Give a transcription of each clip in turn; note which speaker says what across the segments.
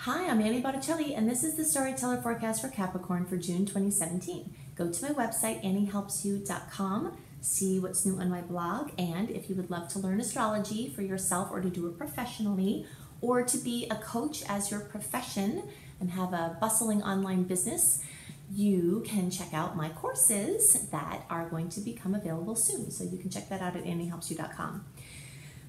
Speaker 1: Hi, I'm Annie Botticelli, and this is the Storyteller Forecast for Capricorn for June 2017. Go to my website, anniehelpsyou.com, see what's new on my blog, and if you would love to learn astrology for yourself or to do it professionally, or to be a coach as your profession and have a bustling online business, you can check out my courses that are going to become available soon. So you can check that out at anniehelpsyou.com.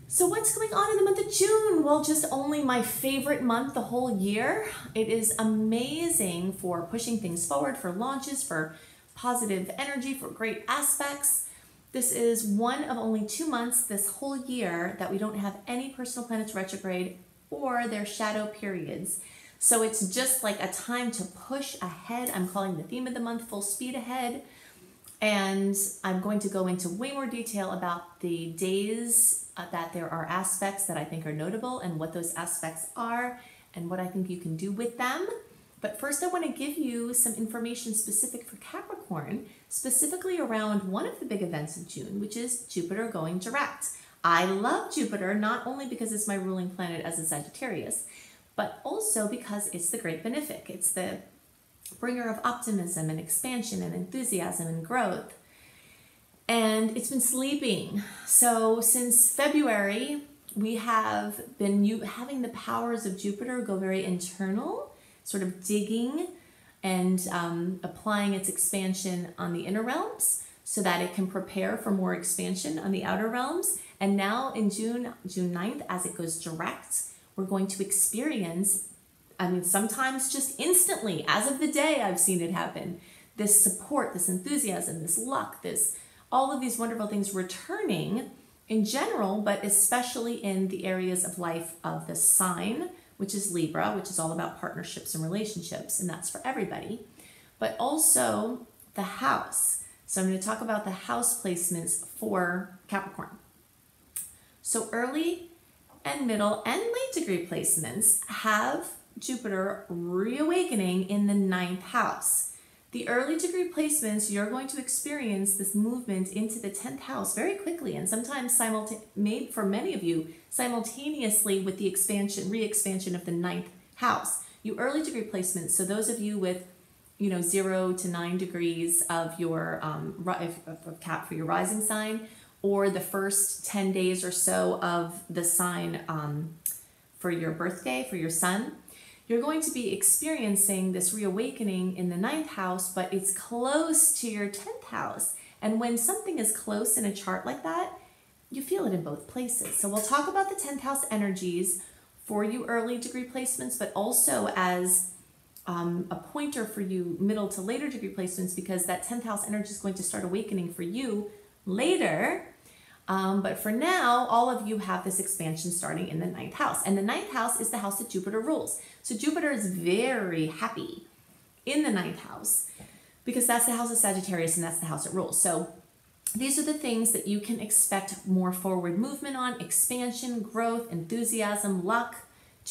Speaker 1: So what's going on in the month of June? Well, just only my favorite month the whole year. It is amazing for pushing things forward, for launches, for positive energy, for great aspects. This is one of only 2 months this whole year that we don't have any personal planets retrograde or their shadow periods. So it's just like a time to push ahead. I'm calling the theme of the month Full Speed Ahead. And I'm going to go into way more detail about the days that there are aspects that I think are notable and what those aspects are and what I think you can do with them. But first I want to give you some information specific for Capricorn, specifically around one of the big events of June, which is Jupiter going direct. I love Jupiter not only because it's my ruling planet as a Sagittarius, but also because it's the great benefic. It's the bringer of optimism and expansion and enthusiasm and growth. And it's been sleeping. So since February, we have been having the powers of Jupiter go very internal, sort of digging and applying its expansion on the inner realms so that it can prepare for more expansion on the outer realms. And now in June 9th, as it goes direct, we're going to experience, sometimes just instantly, as of the day I've seen it happen, this support, this enthusiasm, this luck, all of these wonderful things returning in general, but especially in the areas of life of the sign, which is Libra, which is all about partnerships and relationships, and that's for everybody, but also the house. So I'm going to talk about the house placements for Capricorn. So early and middle and late degree placements have Jupiter reawakening in the 9th house. The early degree placements, you're going to experience this movement into the 10th house very quickly, and sometimes made for many of you simultaneously with the re-expansion of the 9th house. You early degree placements, so those of you with 0 to 9 degrees of your Cap for your rising sign, or the first 10 days or so of the sign for your birthday, for your sun, you're going to be experiencing this reawakening in the 9th house, but it's close to your 10th house. And when something is close in a chart like that, you feel it in both places. So we'll talk about the 10th house energies for you early degree placements, but also as a pointer for you middle to later degree placements, because that 10th house energy is going to start awakening for you later. But for now, all of you have this expansion starting in the 9th house. And the 9th house is the house that Jupiter rules. So Jupiter is very happy in the 9th house because that's the house of Sagittarius and that's the house it rules. So these are the things that you can expect more forward movement on: expansion, growth, enthusiasm, luck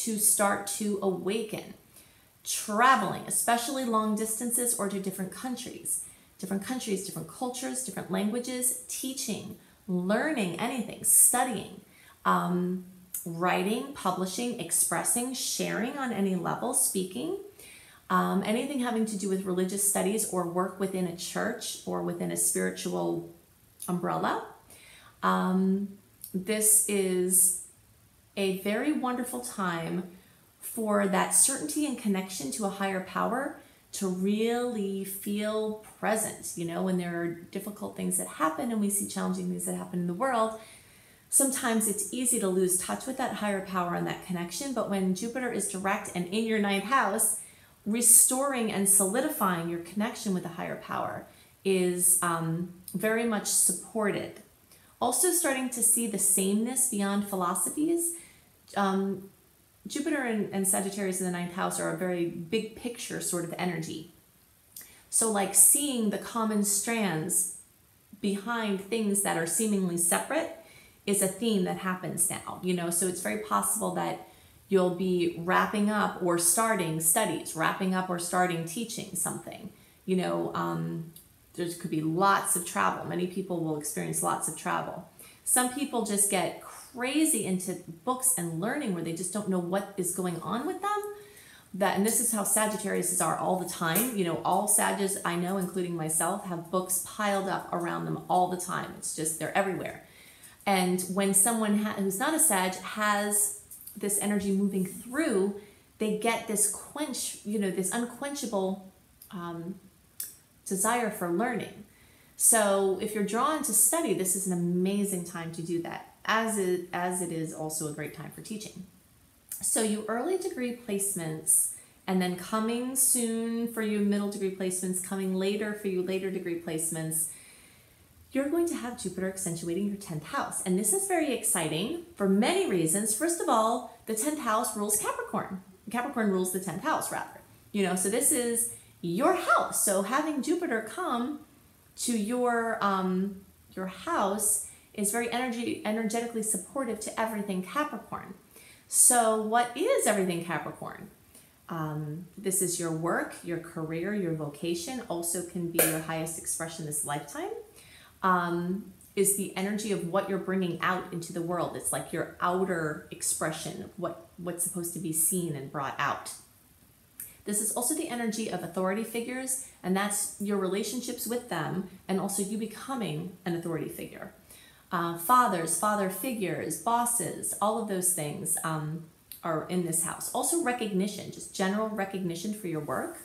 Speaker 1: to start to awaken. Traveling, especially long distances or to different countries, different cultures, different languages, teaching, learning anything, studying, writing, publishing, expressing, sharing on any level, speaking, anything having to do with religious studies or work within a church or within a spiritual umbrella. This is a very wonderful time for that certainty and connection to a higher power to really feel present. When there are difficult things that happen and we see challenging things that happen in the world, sometimes it's easy to lose touch with that higher power and that connection. But when Jupiter is direct and in your 9th house, restoring and solidifying your connection with the higher power is very much supported. Also starting to see the sameness beyond philosophies. Jupiter and Sagittarius in the 9th house are a very big picture sort of energy. So like seeing the common strands behind things that are seemingly separate is a theme that happens now, so it's very possible that you'll be wrapping up or starting studies, wrapping up or starting teaching something. There could be lots of travel. Many people will experience lots of travel. Some people just get crazy into books and learning where they just don't know what is going on with them. and this is how Sagittariuses are all the time. You know, all Sages I know, including myself, have books piled up around them all the time. It's just, they're everywhere. And when someone who's not a Sag has this energy moving through, they get this this unquenchable desire for learning. So if you're drawn to study, this is an amazing time to do that, as it is also a great time for teaching. So you early degree placements, and then coming soon for you middle degree placements, coming later for you later degree placements, you're going to have Jupiter accentuating your 10th house. And this is very exciting for many reasons. First of all, the 10th house rules Capricorn. Capricorn rules the 10th house, rather. You know, so this is your house. So having Jupiter come to your house is very energetically supportive to everything Capricorn. So what is everything Capricorn? This is your work, your career, your vocation, also can be your highest expression this lifetime. Is the energy of what you're bringing out into the world. It's like your outer expression of what's supposed to be seen and brought out. This is also the energy of authority figures, and that's your relationships with them, and also you becoming an authority figure. Fathers, father figures, bosses, all of those things are in this house. Also recognition, just general recognition for your work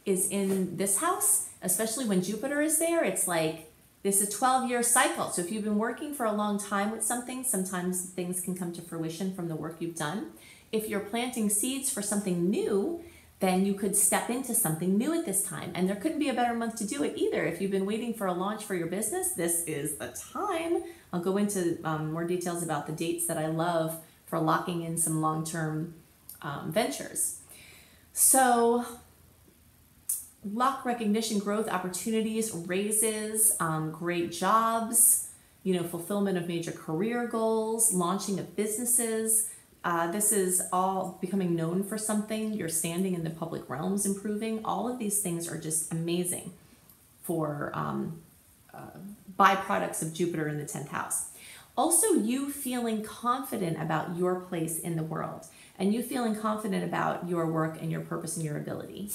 Speaker 1: is in this house, especially when Jupiter is there. It's like, this is a 12-year cycle. So if you've been working for a long time with something, sometimes things can come to fruition from the work you've done. If you're planting seeds for something new, then you could step into something new at this time. And there couldn't be a better month to do it either. If you've been waiting for a launch for your business, this is the time. I'll go into more details about the dates that I love for locking in some long-term ventures. So luck, recognition, growth, opportunities, raises, great jobs, you know, fulfillment of major career goals, launching of businesses. This is all becoming known for something. Your standing in the public realms improving. All of these things are just amazing for byproducts of Jupiter in the 10th house. Also, you feeling confident about your place in the world, and you feeling confident about your work and your purpose and your ability.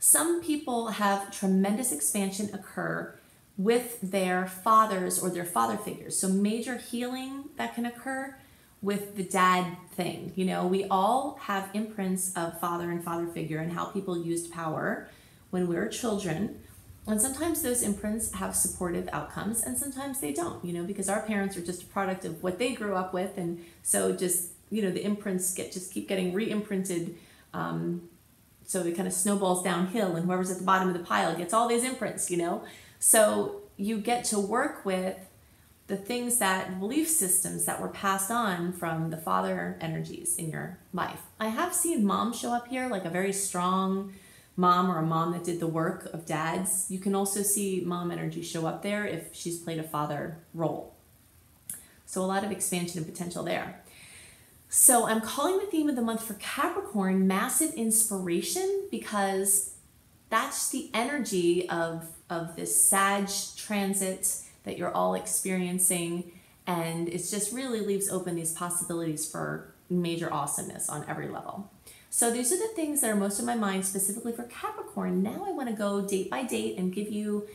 Speaker 1: Some people have tremendous expansion occur with their fathers or their father figures. So major healing that can occur with the dad thing. You know, we all have imprints of father and father figure and how people used power when we were children. And sometimes those imprints have supportive outcomes and sometimes they don't, you know, because our parents are just a product of what they grew up with. And so just, you know, the imprints keep getting re-imprinted. So it kind of snowballs downhill, and whoever's at the bottom of the pile gets all these imprints, you know? So you get to work with the things belief systems that were passed on from the father energies in your life. I have seen mom show up here, like a very strong mom or a mom that did the work of dads. You can also see mom energy show up there if she's played a father role. So a lot of expansion and potential there. So I'm calling the theme of the month for Capricorn massive inspiration, because that's the energy of this Sag transit that you're all experiencing, and it just really leaves open these possibilities for major awesomeness on every level. So these are the things that are most on my mind specifically for Capricorn. Now I want to go date by date and give you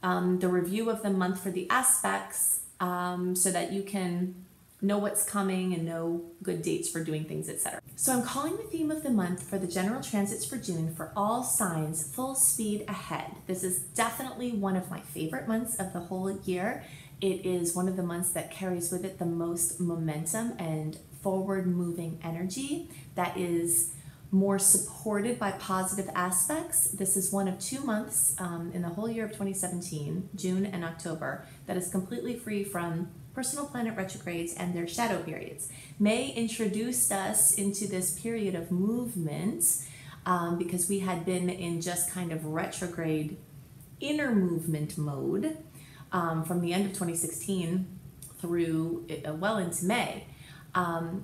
Speaker 1: the review of the month for the aspects so that you can know what's coming and know good dates for doing things, etc. So I'm calling the theme of the month for the general transits for June for all signs full speed ahead. This is definitely one of my favorite months of the whole year. It is one of the months that carries with it the most momentum and forward moving energy that is more supported by positive aspects. This is one of 2 months in the whole year of 2017, June and October, that is completely free from personal planet retrogrades and their shadow periods. May introduced us into this period of movement because we had been in just kind of retrograde inner movement mode from the end of 2016 through well into May.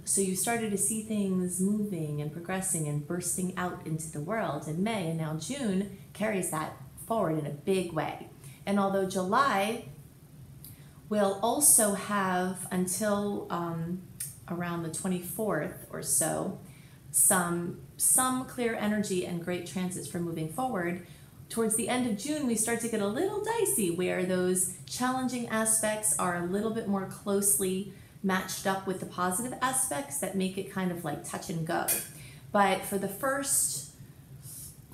Speaker 1: So you started to see things moving and progressing and bursting out into the world in May, and now June carries that forward in a big way. And although July will also have until around the 24th or so some clear energy and great transits for moving forward. Towards the end of June, we start to get a little dicey where those challenging aspects are a little bit more closely matched up with the positive aspects that make it kind of like touch and go. But for the first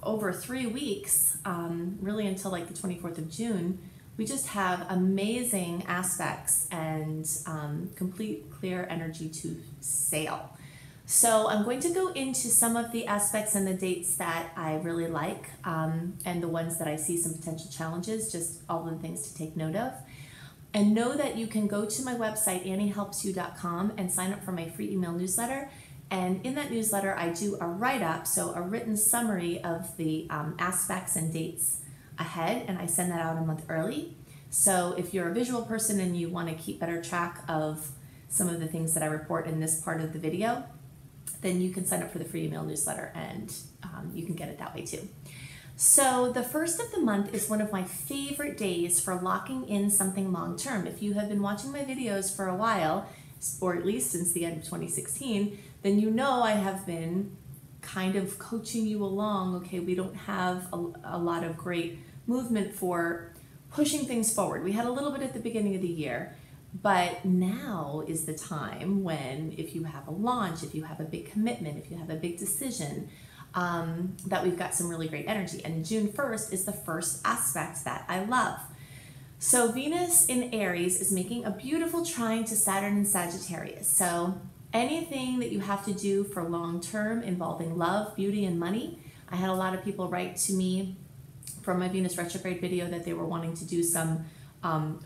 Speaker 1: over 3 weeks, really until like the 24th of June, we just have amazing aspects and complete clear energy to sail. So I'm going to go into some of the aspects and the dates that I really like, and the ones that I see some potential challenges, just all the things to take note of. And know that you can go to my website, anniehelpsyou.com, and sign up for my free email newsletter. And in that newsletter, I do a write-up, so a written summary of the aspects and dates ahead, and I send that out a month early. So if you're a visual person and you want to keep better track of some of the things that I report in this part of the video, then you can sign up for the free email newsletter, and you can get it that way too. So the first of the month is one of my favorite days for locking in something long-term. If you have been watching my videos for a while, or at least since the end of 2016, then you know I have been kind of coaching you along. Okay, we don't have a lot of great movement for pushing things forward. We had a little bit at the beginning of the year, but now is the time when, if you have a launch, if you have a big commitment, if you have a big decision, that we've got some really great energy. And June 1st is the first aspect that I love. So Venus in Aries is making a beautiful trine to Saturn in Sagittarius. So anything that you have to do for long term involving love, beauty, and money. I had a lot of people write to me from my Venus retrograde video that they were wanting to do some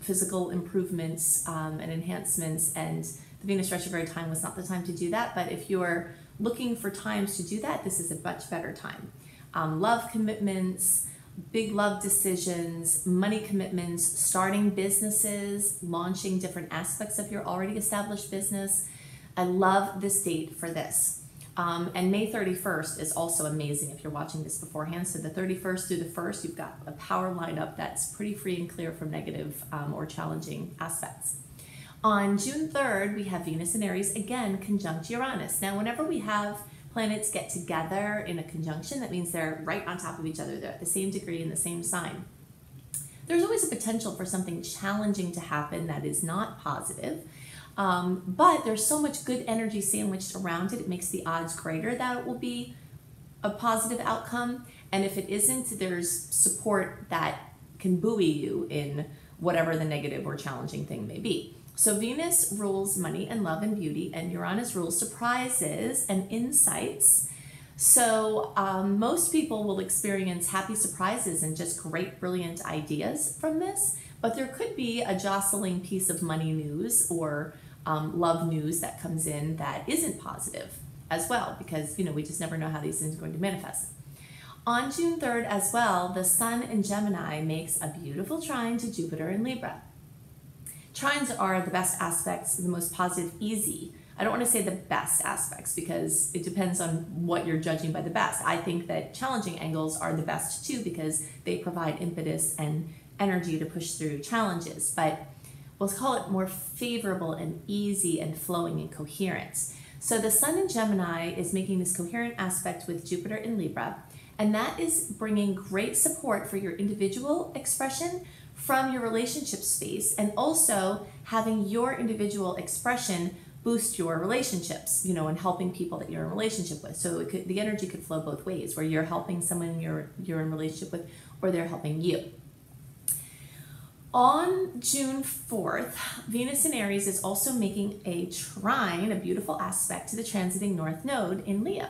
Speaker 1: physical improvements and enhancements, and the Venus retrograde time was not the time to do that. But if you're looking for times to do that, this is a much better time. Love commitments, big love decisions, money commitments, starting businesses, launching different aspects of your already established business. I love this date for this. And May 31st is also amazing if you're watching this beforehand. So the 31st through the 1st, you've got a power lineup that's pretty free and clear from negative or challenging aspects. On June 3rd, we have Venus in Aries, again, conjunct Uranus. Now, whenever we have planets get together in a conjunction, that means they're right on top of each other. They're at the same degree in the same sign. There's always a potential for something challenging to happen that is not positive. But there's so much good energy sandwiched around it, it makes the odds greater that it will be a positive outcome. And if it isn't, there's support that can buoy you in whatever the negative or challenging thing may be. So Venus rules money and love and beauty, and Uranus rules surprises and insights. So most people will experience happy surprises and just great, brilliant ideas from this, but there could be a jostling piece of money news or love news that comes in that isn't positive as well, because we just never know how these things are going to manifest. On June 3rd as well, the Sun in Gemini makes a beautiful trine to Jupiter in Libra. Trines are the best aspects, the most positive, easy. I don't want to say the best aspects because it depends on what you're judging by the best. I think that challenging angles are the best too because they provide impetus and energy to push through challenges, but we'll call it more favorable and easy and flowing and coherent. So the Sun in Gemini is making this coherent aspect with Jupiter in Libra, and that is bringing great support for your individual expression from your relationship space, and also having your individual expression boost your relationships, and helping people that you're in a relationship with. So the energy could flow both ways, where you're helping someone you're in a relationship with, or they're helping you. On June 4th, Venus in Aries is also making a trine, a beautiful aspect to the transiting North Node in Leo.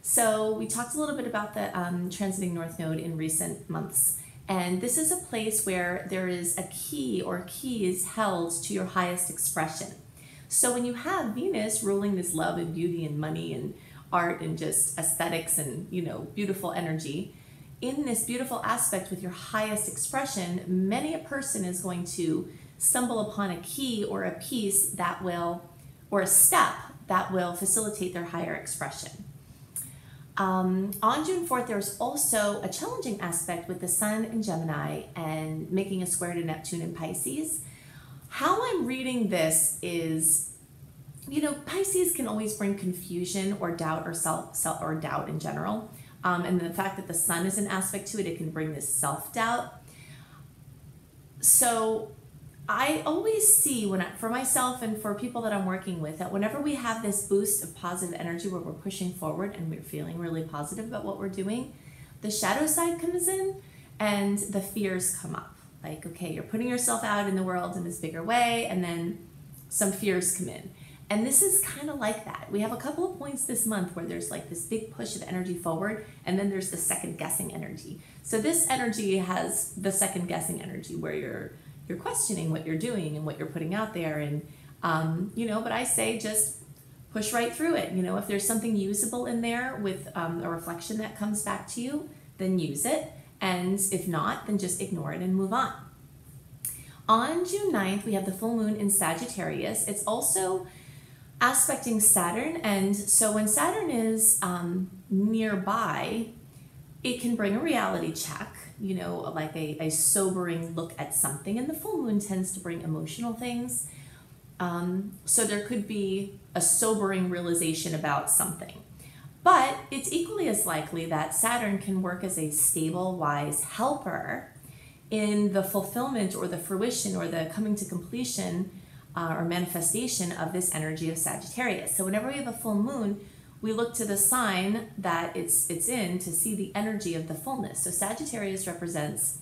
Speaker 1: So we talked a little bit about the transiting North Node in recent months. And this is a place where there is a key or keys held to your highest expression. So when you have Venus ruling this love and beauty and money and art and just aesthetics and, beautiful energy, in this beautiful aspect with your highest expression, many a person is going to stumble upon a key or a piece that will, or a step that will facilitate their higher expression. On June 4th, there's also a challenging aspect with the Sun in Gemini and making a square to Neptune in Pisces. How I'm reading this is Pisces can always bring confusion or doubt or self or doubt in general. And the fact that the sun is an aspect to it, it can bring this self-doubt. So I always see for myself and for people that I'm working with, that whenever we have this boost of positive energy where we're pushing forward and we're feeling really positive about what we're doing, the shadow side comes in and the fears come up. Like, okay, you're putting yourself out in the world in this bigger way, and then some fears come in. And this is kind of like that. We have a couple of points this month where there's like this big push of energy forward, and then there's the second guessing energy. So this energy has the second guessing energy where you're questioning what you're doing and what you're putting out there. And, but I say just push right through it. If there's something usable in there with a reflection that comes back to you, then use it. And if not, then just ignore it and move on. On June 9th, we have the full moon in Sagittarius. It's also aspecting Saturn. And so when Saturn is nearby, it can bring a reality check, like a sobering look at something. And the full moon tends to bring emotional things. So there could be a sobering realization about something. But it's equally as likely that Saturn can work as a stable, wise helper in the fulfillment or the fruition or the coming to completion or manifestation of this energy of Sagittarius. So whenever we have a full moon, we look to the sign that it's in to see the energy of the fullness. So Sagittarius represents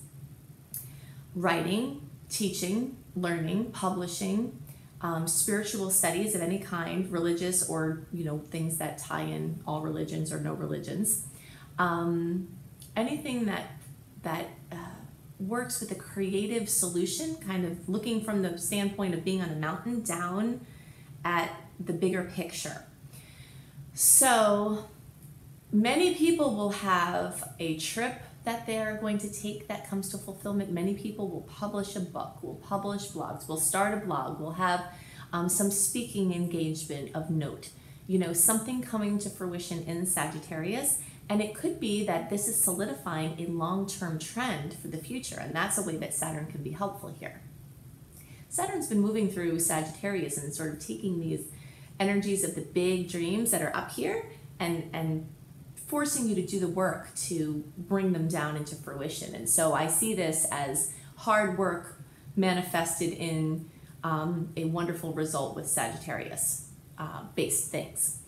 Speaker 1: writing, teaching, learning, publishing, spiritual studies of any kind, religious or, things that tie in all religions or no religions. Anything that works with a creative solution, kind of looking from the standpoint of being on a mountain down at the bigger picture. So many people will have a trip that they're going to take that comes to fulfillment. Many people will publish a book, will publish blogs, will start a blog, will have some speaking engagement of note, something coming to fruition in Sagittarius. And it could be that this is solidifying a long-term trend for the future. And that's a way that Saturn can be helpful here. Saturn's been moving through Sagittarius and sort of taking these energies of the big dreams that are up here and forcing you to do the work to bring them down into fruition. And so I see this as hard work manifested in a wonderful result with Sagittarius based things.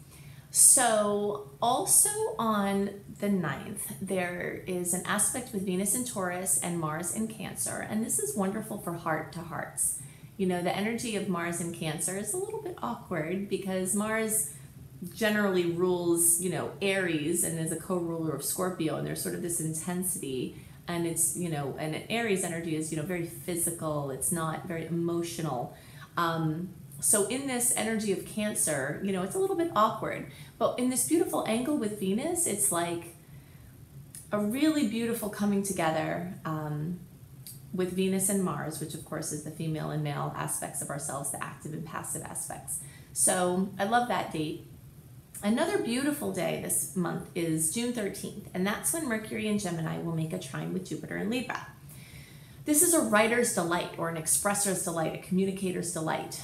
Speaker 1: So also on the 9th, there is an aspect with Venus in Taurus and Mars in Cancer. And this is wonderful for heart to hearts. The energy of Mars in Cancer is a little bit awkward because Mars generally rules, Aries and is a co-ruler of Scorpio, and there's sort of this intensity, and it's, and an Aries energy is, very physical, it's not very emotional. So in this energy of Cancer, it's a little bit awkward, but in this beautiful angle with Venus, it's like a really beautiful coming together with Venus and Mars, which of course is the female and male aspects of ourselves, the active and passive aspects. So I love that date. Another beautiful day this month is June 13th, and that's when Mercury in Gemini will make a trine with Jupiter in Libra. This is a writer's delight or an expressor's delight, a communicator's delight.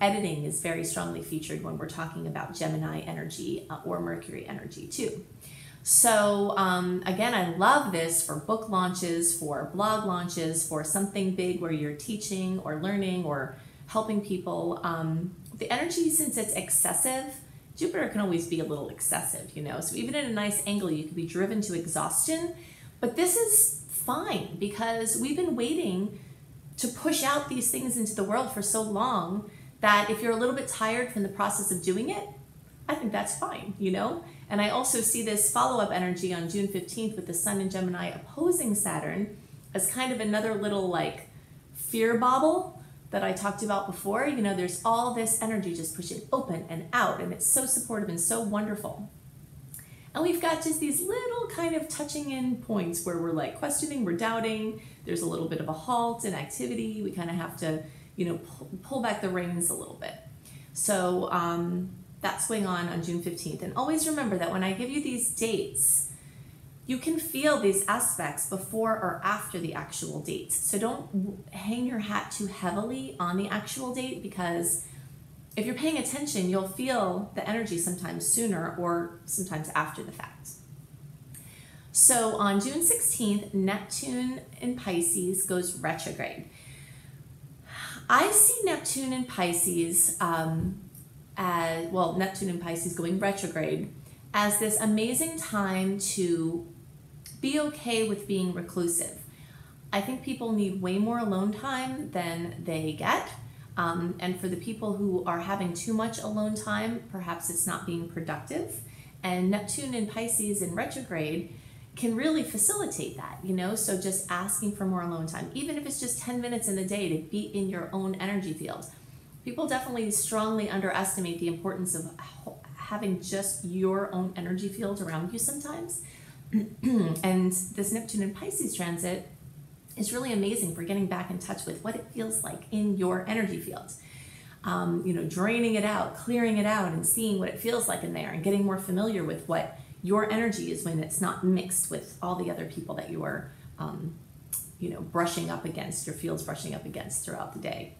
Speaker 1: Editing is very strongly featured when we're talking about Gemini energy or Mercury energy too. So again, I love this for book launches, for blog launches, for something big where you're teaching or learning or helping people. The energy, since it's excessive, Jupiter can always be a little excessive, so even at a nice angle, you could be driven to exhaustion, but this is fine because we've been waiting to push out these things into the world for so long that if you're a little bit tired from the process of doing it, I think that's fine, And I also see this follow-up energy on June 15th with the Sun in Gemini opposing Saturn as kind of another little like fear bobble that I talked about before. There's all this energy just pushing open and out, and it's so supportive and so wonderful. And we've got just these little kind of touching in points where we're like questioning, we're doubting, there's a little bit of a halt in activity. We kind of have to, pull back the reins a little bit. So that's going on June 15th. And always remember that when I give you these dates, you can feel these aspects before or after the actual dates. So don't hang your hat too heavily on the actual date because if you're paying attention, you'll feel the energy sometimes sooner or sometimes after the fact. So on June 16th, Neptune in Pisces goes retrograde. I see Neptune in Pisces Neptune in Pisces going retrograde as this amazing time to be okay with being reclusive. I think people need way more alone time than they get. And for the people who are having too much alone time, perhaps it's not being productive. And Neptune in Pisces in retrograde can really facilitate that, you know? So just asking for more alone time, even if it's just 10 minutes in the day to be in your own energy field. People definitely strongly underestimate the importance of having just your own energy field around you sometimes. And this Neptune in Pisces transit is really amazing for getting back in touch with what it feels like in your energy field. You know, draining it out, clearing it out, and seeing what it feels like in there, and getting more familiar with what your energy is when it's not mixed with all the other people that you are, you know, brushing up against, your field's brushing up against throughout the day.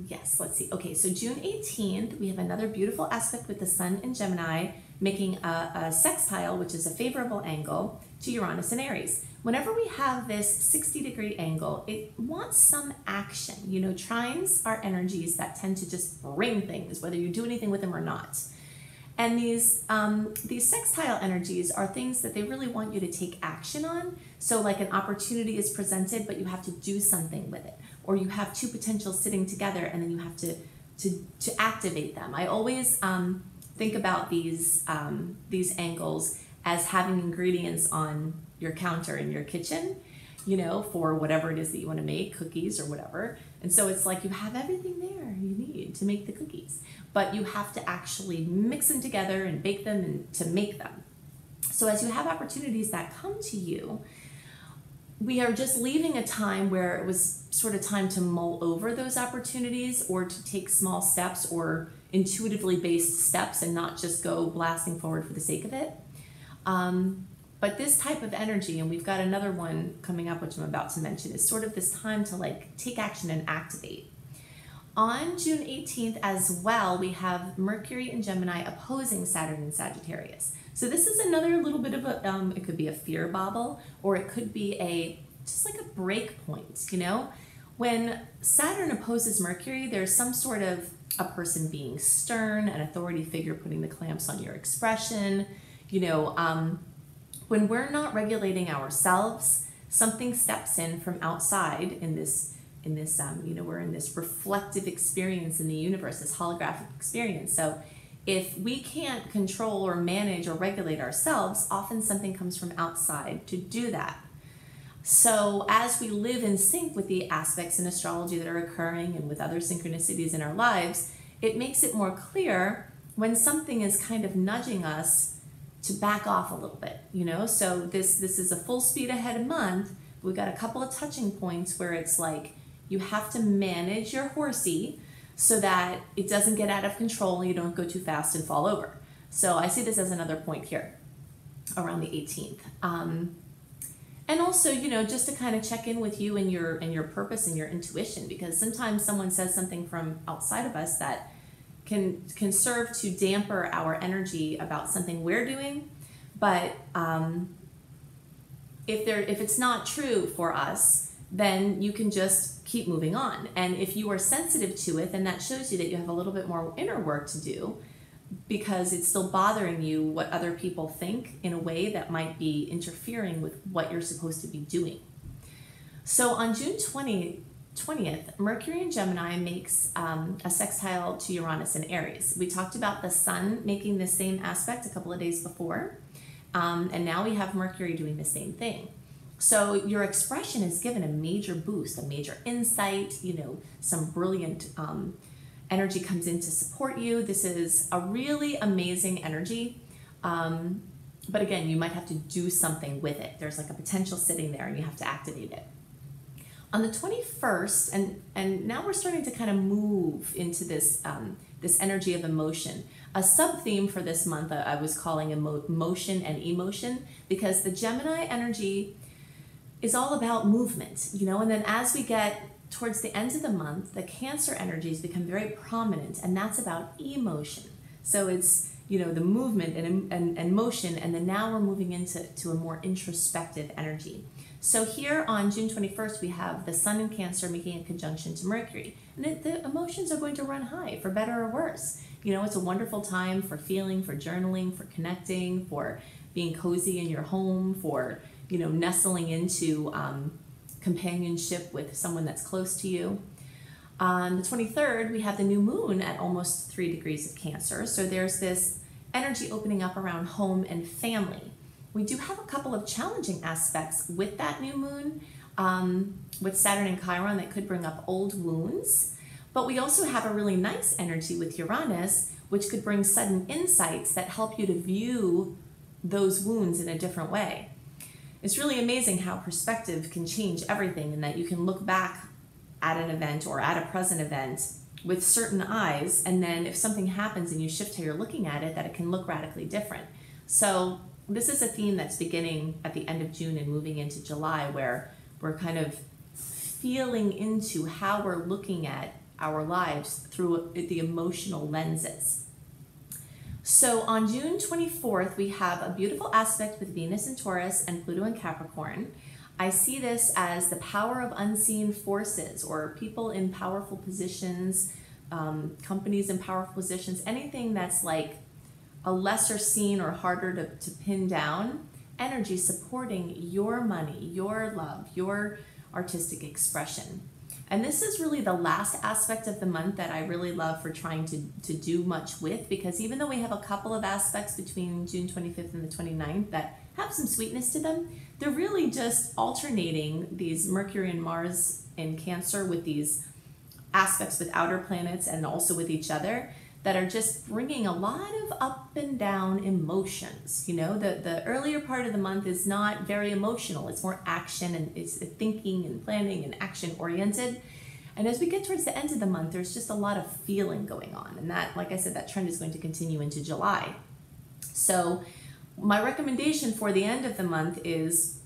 Speaker 1: Yes, let's see. Okay, so June 18th, we have another beautiful aspect with the Sun in Gemini, making a sextile, which is a favorable angle, to Uranus in Aries. Whenever we have this 60-degree angle, it wants some action. You know, trines are energies that tend to just bring things, whether you do anything with them or not. And these sextile energies are things that they really want you to take action on. So like an opportunity is presented, but you have to do something with it. Or you have two potentials sitting together and then you have to activate them. I always think about these angles as having ingredients on your counter in your kitchen, you know, for whatever it is that you want to make, cookies or whatever. And so it's like you have everything there you need to make the cookies, but you have to actually mix them together and bake them and to make them. So as you have opportunities that come to you, we are just leaving a time where it was sort of time to mull over those opportunities or to take small steps or intuitively based steps and not just go blasting forward for the sake of it. But this type of energy, and we've got another one coming up, which I'm about to mention, is sort of this time to like take action and activate. On June 18th as well, we have Mercury in Gemini opposing Saturn in Sagittarius. So this is another little bit of a, it could be a fear bobble, or it could be just like a break point, you know? When Saturn opposes Mercury, there's some sort of a person being stern, an authority figure putting the clamps on your expression, you know, when we're not regulating ourselves, something steps in from outside in this, you know, we're in this reflective experience in the universe, this holographic experience. So if we can't control or manage or regulate ourselves, often something comes from outside to do that. So as we live in sync with the aspects in astrology that are occurring and with other synchronicities in our lives, it makes it more clear when something is kind of nudging us to back off a little bit, you know? So this is a full speed ahead month. We've got a couple of touching points where it's like you have to manage your horsey so that it doesn't get out of control and you don't go too fast and fall over. So I see this as another point here around the 18th. And also, you know, just to kind of check in with you and your purpose and your intuition, because sometimes someone says something from outside of us that can serve to damper our energy about something we're doing, but if it's not true for us, then you can just keep moving on. And if you are sensitive to it, then that shows you that you have a little bit more inner work to do, because it's still bothering you what other people think in a way that might be interfering with what you're supposed to be doing. So on June 20th, Mercury in Gemini makes a sextile to Uranus in Aries. We talked about the Sun making the same aspect a couple of days before, and now we have Mercury doing the same thing. So your expression is given a major boost, a major insight, you know, some brilliant energy comes in to support you. This is a really amazing energy, but again, you might have to do something with it. There's like a potential sitting there and you have to activate it. On the 21st, and now we're starting to kind of move into this this energy of emotion. A sub-theme for this month I was calling motion and emotion, because the Gemini energy is all about movement, you know, and then as we get towards the end of the month, the Cancer energies become very prominent, and that's about emotion. So it's, you know, the movement and motion, and then now we're moving into a more introspective energy. So here on June 21st, we have the Sun in Cancer making a conjunction to Mercury. And the emotions are going to run high, for better or worse. You know, it's a wonderful time for feeling, for journaling, for connecting, for being cozy in your home, for, you know, nestling into companionship with someone that's close to you. On the 23rd, we have the new moon at almost 3 degrees of Cancer. So there's this energy opening up around home and family. We do have a couple of challenging aspects with that new moon, with Saturn and Chiron, that could bring up old wounds. But we also have a really nice energy with Uranus, which could bring sudden insights that help you to view those wounds in a different way. It's really amazing how perspective can change everything, and that you can look back at an event or at a present event with certain eyes, and then if something happens and you shift how you're looking at it, that it can look radically different. So this is a theme that's beginning at the end of June and moving into July, where we're kind of feeling into how we're looking at our lives through the emotional lenses. So on June 24th, we have a beautiful aspect with Venus in Taurus and Pluto in Capricorn. I see this as the power of unseen forces, or people in powerful positions, companies in powerful positions, anything that's like a lesser seen or harder to pin down, energy supporting your money, your love, your artistic expression. And this is really the last aspect of the month that I really love for trying to do much with, because even though we have a couple of aspects between June 25th and the 29th that have some sweetness to them, they're really just alternating these Mercury and Mars in Cancer with these aspects with outer planets and also with each other that are just bringing a lot of up and down emotions. You know, the earlier part of the month is not very emotional. It's more action, and it's thinking and planning and action oriented. And as we get towards the end of the month, there's just a lot of feeling going on. And that, like I said, that trend is going to continue into July. So my recommendation for the end of the month is,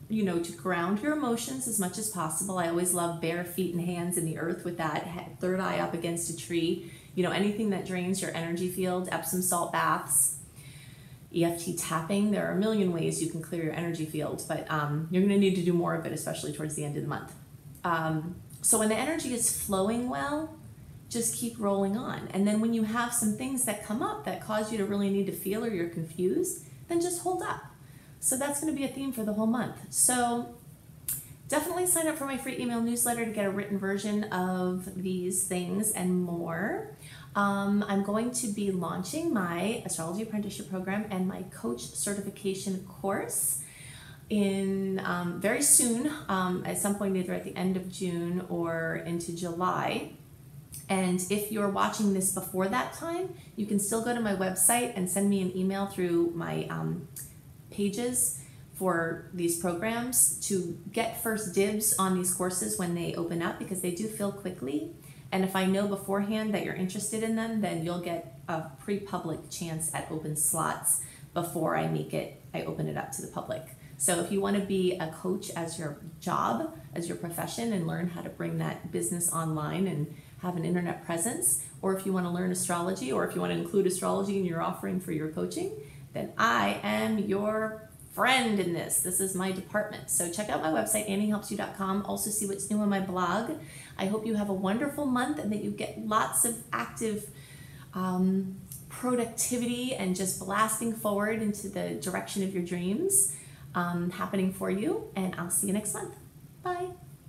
Speaker 1: you know, to ground your emotions as much as possible. I always love bare feet and hands in the earth with that third eye up against a tree. You know, anything that drains your energy field, Epsom salt baths, EFT tapping. There are a million ways you can clear your energy field, but you're going to need to do more of it, especially towards the end of the month. So when the energy is flowing well, just keep rolling on. And then when you have some things that come up that cause you to really need to feel, or you're confused, then just hold up. So that's going to be a theme for the whole month. So definitely sign up for my free email newsletter to get a written version of these things and more. I'm going to be launching my Astrology Apprenticeship Program and my Coach Certification course in very soon, at some point either at the end of June or into July. And if you're watching this before that time, you can still go to my website and send me an email through my pages for these programs to get first dibs on these courses when they open up, because they do fill quickly. And if I know beforehand that you're interested in them, then you'll get a pre-public chance at open slots before I open it up to the public. So if you want to be a coach as your job, as your profession, and learn how to bring that business online and have an internet presence, or if you want to learn astrology, or if you want to include astrology in your offering for your coaching, then I am your friend in this. This is my department. So check out my website, anniehelpsyou.com. Also see what's new on my blog. I hope you have a wonderful month and that you get lots of active productivity and just blasting forward into the direction of your dreams happening for you. And I'll see you next month. Bye.